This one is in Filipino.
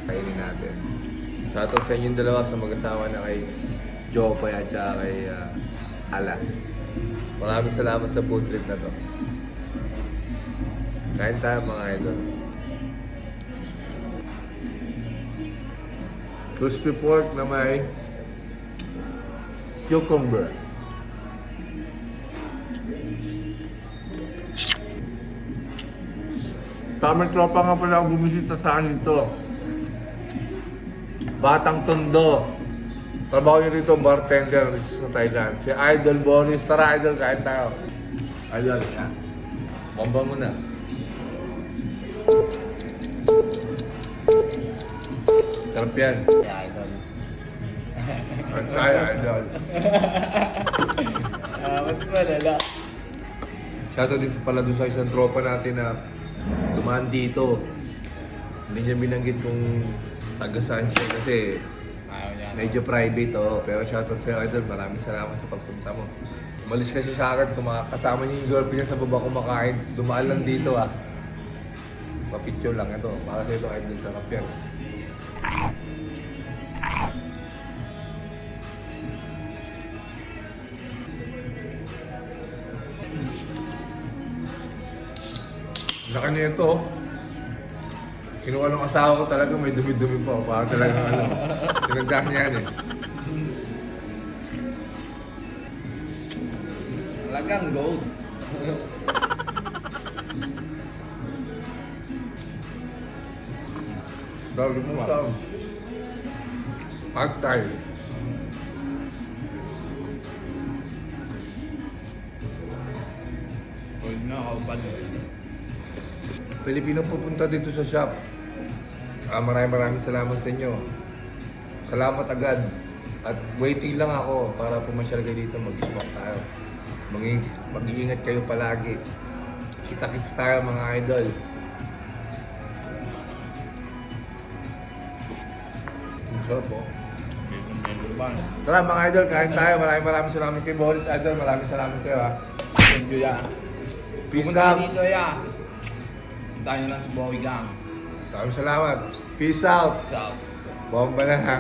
Kainin natin. Shoutout sa inyong dalawa sa mag-asawa na kay Jopoy at saka kay Alas. Maraming salamat sa food trip na to. Kain tayo mga idol. Crispy pork na may cucumber. Tamang tropa nga pala ang bumisita sa akin ito. Batang Tondo. Trabaho niyo rito, bartender sa Thailand. Si Idol Boris. Tara Idol, kain tayo. Idol, yan. Bomba mo na. Sarap yan. Yeah, idol. Kain tayo, Idol. Mas malala. Shoutout din pala doon sa isang tropa natin na dumaan dito. Hindi niya binanggit kung taga saan siya kasi Ayaw niya. medyo private, oh. Pero shoutout sa'yo, Idol. Maraming salamat sa pagpunta mo. Umalis kasi sa akin, kasama niya yung girlfriend niya sa baba kumakain. Dumaan lang dito, ah. Papicture lang ito. Para sa ito, Idol, sarap yan. Laki na ito, oh. Kinuha ng asawa ko talaga, may dumi-dumi pa. Para talaga, sinagdahan yan eh. Talagang gold. Dali mo sa Pad Thai. Gold na ako pa. Pilipino pupunta dito sa shop. Maraming salamat sa inyo. Salamat agad. At waiting lang ako para pumasyal kayo dito, mag-smoke tayo. Mag-iingat kayo palagi. Kita-kits tayo mga idol. Ang sarap, oh. Tara mga idol, kain tayo. Maraming salamat kay Boris. Idol, maraming salamat kayo, ha. Thank you, ya. Peace Pupunta out. dito, ya. Tayo lang sa Bowie Gang. Maraming salamat. Peace out. Peace out. Bomba na, ha.